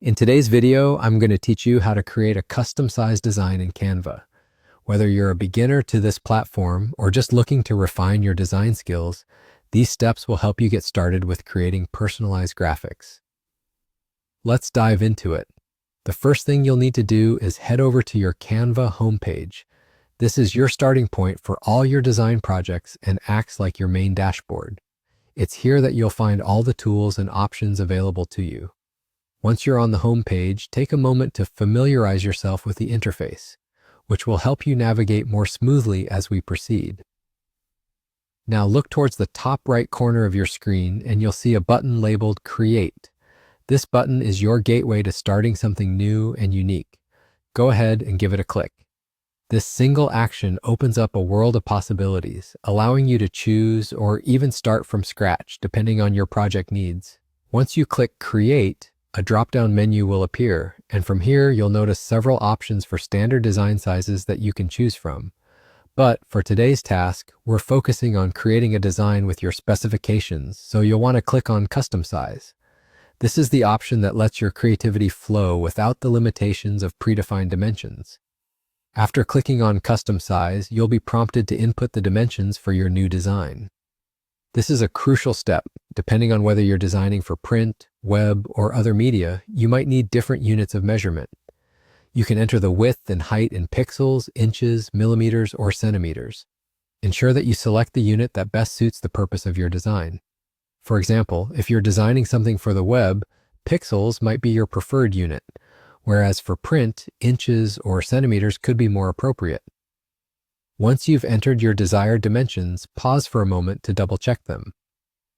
In today's video, I'm going to teach you how to create a custom-sized design in Canva. Whether you're a beginner to this platform or just looking to refine your design skills, these steps will help you get started with creating personalized graphics. Let's dive into it. The first thing you'll need to do is head over to your Canva homepage. This is your starting point for all your design projects and acts like your main dashboard. It's here that you'll find all the tools and options available to you. Once you're on the home page, take a moment to familiarize yourself with the interface, which will help you navigate more smoothly as we proceed. Now look towards the top right corner of your screen and you'll see a button labeled Create. This button is your gateway to starting something new and unique. Go ahead and give it a click. This single action opens up a world of possibilities, allowing you to choose or even start from scratch, depending on your project needs. Once you click Create, a drop-down menu will appear, and from here you'll notice several options for standard design sizes that you can choose from. But for today's task, we're focusing on creating a design with your specifications, so you'll want to click on Custom Size. This is the option that lets your creativity flow without the limitations of predefined dimensions. After clicking on Custom Size, you'll be prompted to input the dimensions for your new design. This is a crucial step. Depending on whether you're designing for print, web, or other media, you might need different units of measurement. You can enter the width and height in pixels, inches, millimeters, or centimeters. Ensure that you select the unit that best suits the purpose of your design. For example, if you're designing something for the web, pixels might be your preferred unit, whereas for print, inches or centimeters could be more appropriate. Once you've entered your desired dimensions, pause for a moment to double-check them.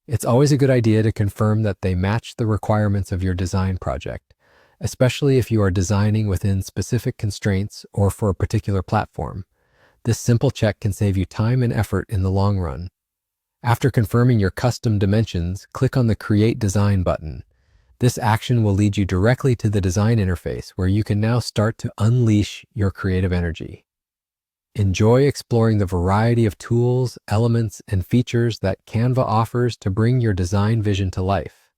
It's always a good idea to confirm that they match the requirements of your design project, especially if you are designing within specific constraints or for a particular platform. This simple check can save you time and effort in the long run. After confirming your custom dimensions, click on the Create Design button. This action will lead you directly to the design interface where you can now start to unleash your creative energy. Enjoy exploring the variety of tools, elements, and features that Canva offers to bring your design vision to life.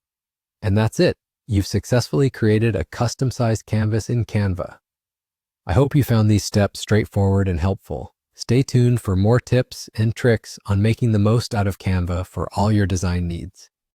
And that's it. You've successfully created a custom-sized canvas in Canva. I hope you found these steps straightforward and helpful. Stay tuned for more tips and tricks on making the most out of Canva for all your design needs.